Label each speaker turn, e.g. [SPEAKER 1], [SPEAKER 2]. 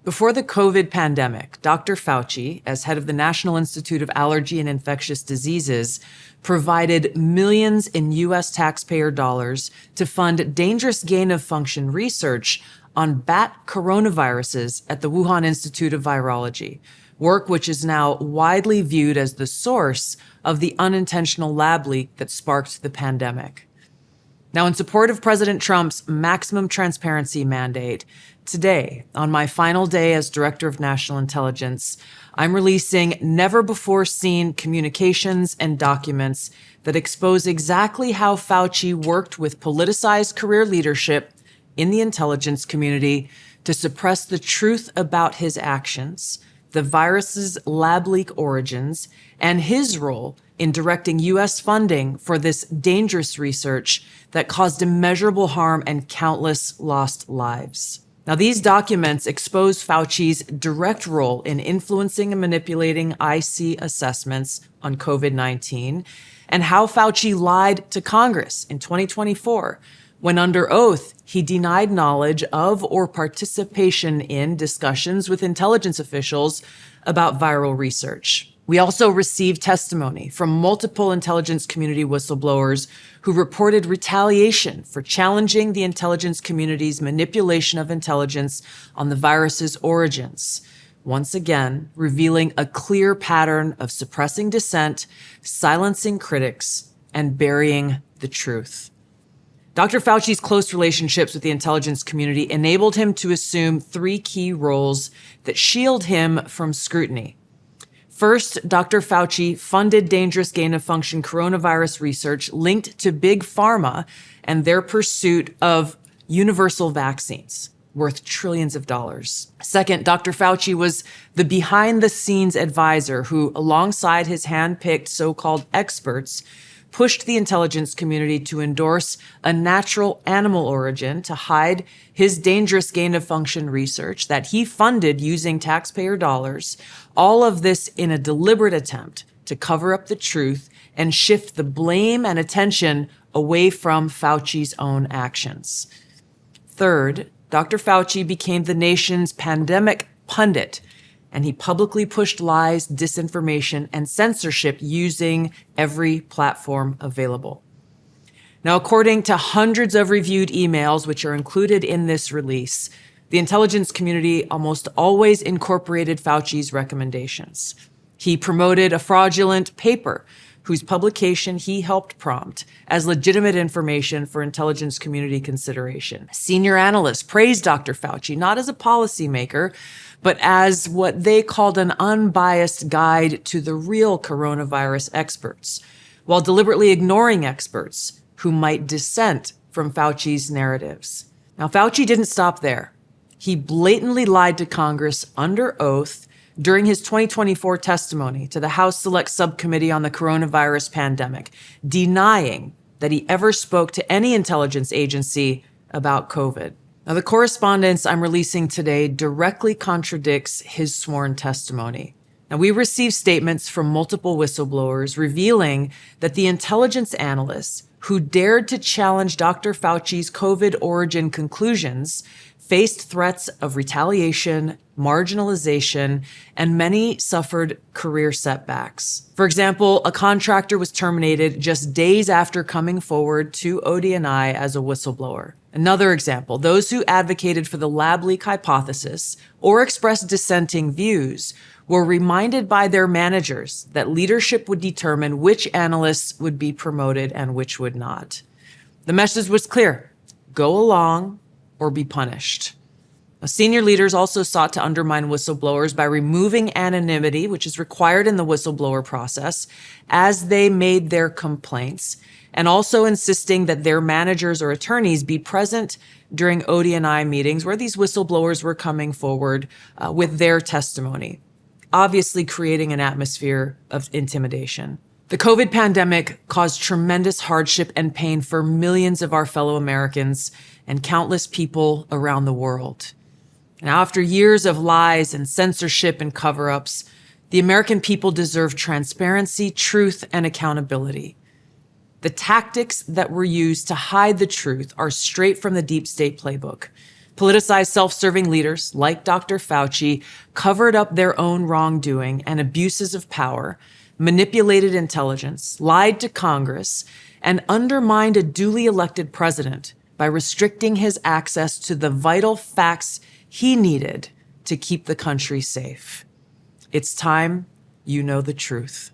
[SPEAKER 1] Before the COVID pandemic, Dr. Fauci, as head of the National Institute of Allergy and Infectious Diseases, provided millions in U.S. taxpayer dollars to fund dangerous gain-of-function research on bat coronaviruses at the Wuhan Institute of Virology, work which is now widely viewed as the source of the unintentional lab leak that sparked the pandemic. Now, in support of President Trump's maximum transparency mandate, today, on my final day as Director of National Intelligence, I'm releasing never-before-seen communications and documents that expose exactly how Fauci worked with politicized career leadership in the intelligence community to suppress the truth about his actions, the virus's lab leak origins, and his role in directing U.S. funding for this dangerous research that caused immeasurable harm and countless lost lives. Now, these documents expose Fauci's direct role in influencing and manipulating IC assessments on COVID-19 and how Fauci lied to Congress in 2024 when under oath he denied knowledge of or participation in discussions with intelligence officials about viral research. We also received testimony from multiple intelligence community whistleblowers who reported retaliation for challenging the intelligence community's manipulation of intelligence on the virus's origins, once again revealing a clear pattern of suppressing dissent, silencing critics, and burying the truth. Dr. Fauci's close relationships with the intelligence community enabled him to assume three key roles that shield him from scrutiny. First, Dr. Fauci funded dangerous gain-of-function coronavirus research linked to big pharma and their pursuit of universal vaccines worth trillions of dollars. Second, Dr. Fauci was the behind-the-scenes advisor who, alongside his hand-picked so-called experts, pushed the intelligence community to endorse a natural animal origin to hide his dangerous gain-of-function research that he funded using taxpayer dollars, all of this in a deliberate attempt to cover up the truth and shift the blame and attention away from Fauci's own actions. Third, Dr. Fauci became the nation's pandemic pundit, and he publicly pushed lies, disinformation, and censorship using every platform available. Now, according to hundreds of reviewed emails, which are included in this release, the intelligence community almost always incorporated Fauci's recommendations. He promoted a fraudulent paper whose publication he helped prompt as legitimate information for intelligence community consideration. Senior analysts praised Dr. Fauci not as a policymaker, but as what they called an unbiased guide to the real coronavirus experts, while deliberately ignoring experts who might dissent from Fauci's narratives. Now, Fauci didn't stop there. He blatantly lied to Congress under oath during his 2024 testimony to the House Select Subcommittee on the Coronavirus Pandemic, denying that he ever spoke to any intelligence agency about COVID. Now, the correspondence I'm releasing today directly contradicts his sworn testimony. Now, we received statements from multiple whistleblowers revealing that the intelligence analysts who dared to challenge Dr. Fauci's COVID origin conclusions faced threats of retaliation, marginalization, and many suffered career setbacks. For example, a contractor was terminated just days after coming forward to ODNI as a whistleblower. Another example, those who advocated for the lab leak hypothesis or expressed dissenting views were reminded by their managers that leadership would determine which analysts would be promoted and which would not. The message was clear: go along or be punished. Senior leaders also sought to undermine whistleblowers by removing anonymity, which is required in the whistleblower process, as they made their complaints, and also insisting that their managers or attorneys be present during ODNI meetings where these whistleblowers were coming forward with their testimony, obviously creating an atmosphere of intimidation. The COVID pandemic caused tremendous hardship and pain for millions of our fellow Americans and countless people around the world. Now, after years of lies and censorship and cover-ups, the American people deserve transparency, truth, and accountability. The tactics that were used to hide the truth are straight from the deep state playbook. Politicized self-serving leaders like Dr. Fauci covered up their own wrongdoing and abuses of power, manipulated intelligence, lied to Congress, and undermined a duly elected president by restricting his access to the vital facts he needed to keep the country safe. It's time you know the truth.